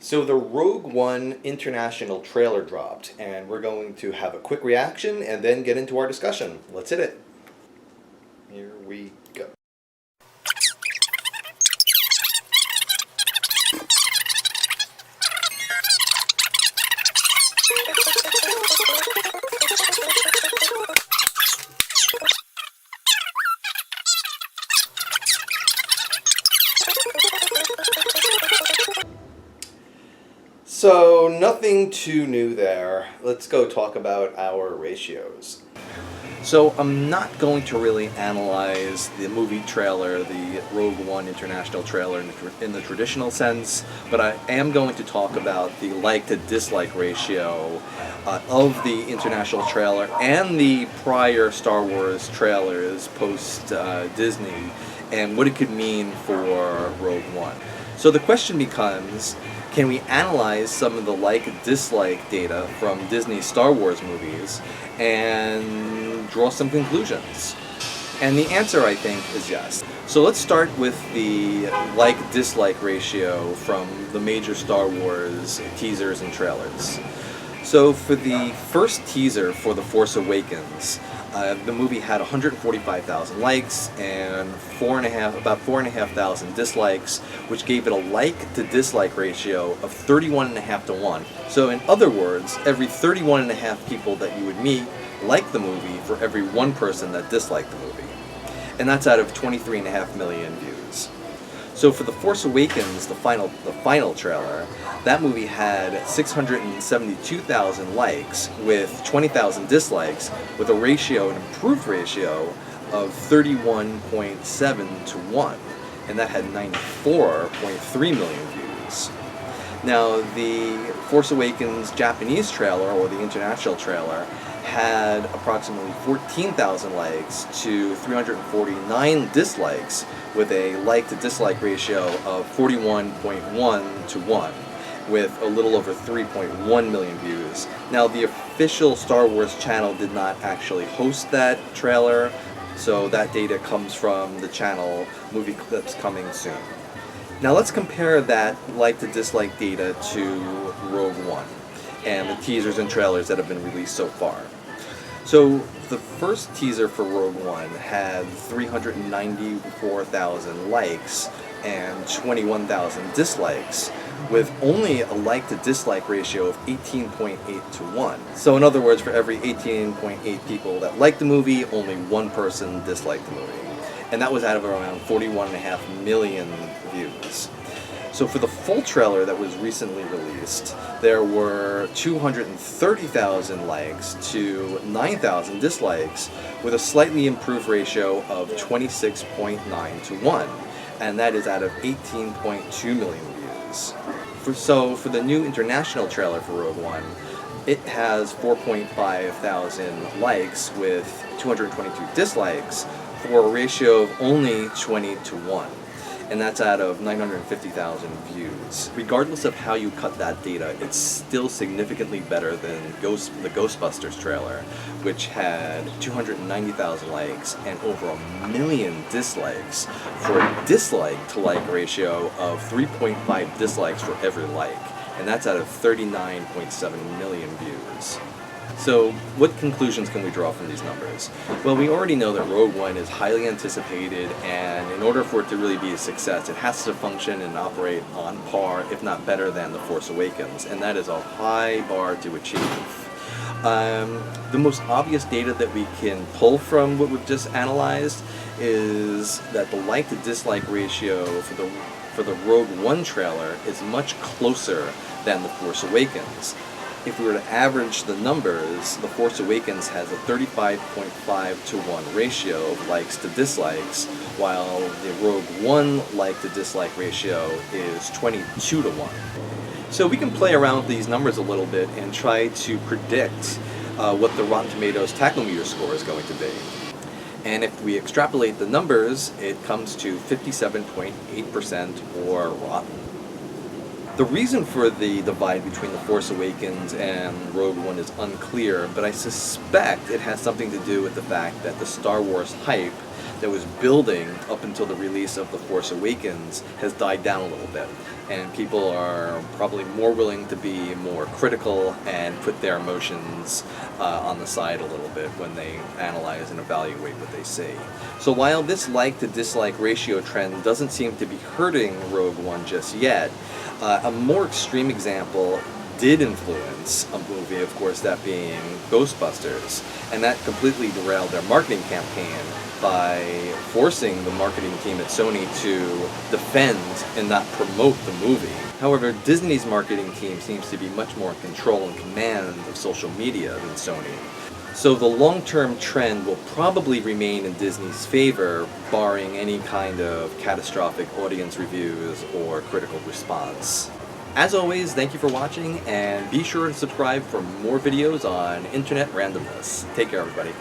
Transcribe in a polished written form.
So the Rogue One international trailer dropped, and we're going to have a quick reaction and then get into our discussion. Let's hit it. Here we go. So, nothing too new there. Let's go talk about our ratios. So, I'm not going to really analyze the movie trailer, the Rogue One international trailer in the traditional sense, but I am going to talk about the like to dislike ratio of the international trailer and the prior Star Wars trailers post Disney and what it could mean for Rogue One. So the question becomes, can we analyze some of the like-dislike data from Disney's Star Wars movies and draw some conclusions? And the answer, I think, is yes. So let's start with the like-dislike ratio from the major Star Wars teasers and trailers. So for the first teaser for The Force Awakens, the movie had 145,000 likes and about 4,500 dislikes, which gave it a like to dislike ratio of 31.5 to 1. So in other words, every 31.5 people that you would meet liked the movie for every one person that disliked the movie. And that's out of 23.5 million views. So for The Force Awakens, the final trailer, that movie had 672,000 likes with 20,000 dislikes, with an improved ratio of 31.7 to 1, and that had 94.3 million views. Now, the Force Awakens Japanese trailer, or the international trailer, had approximately 14,000 likes to 349 dislikes, with a like to dislike ratio of 41.1 to 1, with a little over 3.1 million views. Now, the official Star Wars channel did not actually host that trailer, so that data comes from the channel Movie Clips Coming Soon. Now let's compare that like to dislike data to Rogue One and the teasers and trailers that have been released so far. So the first teaser for Rogue One had 394,000 likes and 21,000 dislikes, with only a like to dislike ratio of 18.8 to 1. So in other words, for every 18.8 people that liked the movie, only one person disliked the movie. And that was out of around 41.5 million views. So for the full trailer that was recently released, there were 230,000 likes to 9,000 dislikes, with a slightly improved ratio of 26.9 to 1, and that is out of 18.2 million views. For the new international trailer for Rogue One, it has 4,500 likes with 222 dislikes, for a ratio of only 20 to 1. And that's out of 950,000 views. Regardless of how you cut that data, it's still significantly better than the Ghostbusters trailer, which had 290,000 likes and over 1 million dislikes, for a dislike to like ratio of 3.5 dislikes for every like. And that's out of 39.7 million views. So, what conclusions can we draw from these numbers? Well, we already know that Rogue One is highly anticipated, and in order for it to really be a success, it has to function and operate on par, if not better than The Force Awakens, and that is a high bar to achieve. The most obvious data that we can pull from what we've just analyzed is that the like to dislike ratio for the Rogue One trailer is much closer than The Force Awakens. If we were to average the numbers, The Force Awakens has a 35.5 to 1 ratio of likes to dislikes, while the Rogue One like to dislike ratio is 22 to 1. So we can play around with these numbers a little bit and try to predict what the Rotten Tomatoes Tomatometer score is going to be. And if we extrapolate the numbers, it comes to 57.8% or rotten. The reason for the divide between The Force Awakens and Rogue One is unclear, but I suspect it has something to do with the fact that the Star Wars hype that was building up until the release of The Force Awakens has died down a little bit. And people are probably more willing to be more critical and put their emotions on the side a little bit when they analyze and evaluate what they see. So while this like to dislike ratio trend doesn't seem to be hurting Rogue One just yet, a more extreme example did influence a movie, of course, that being Ghostbusters, and that completely derailed their marketing campaign by forcing the marketing team at Sony to defend and not promote the movie. However, Disney's marketing team seems to be much more in control and command of social media than Sony. So the long-term trend will probably remain in Disney's favor, barring any kind of catastrophic audience reviews or critical response. As always, thank you for watching, and be sure to subscribe for more videos on internet randomness. Take care, everybody.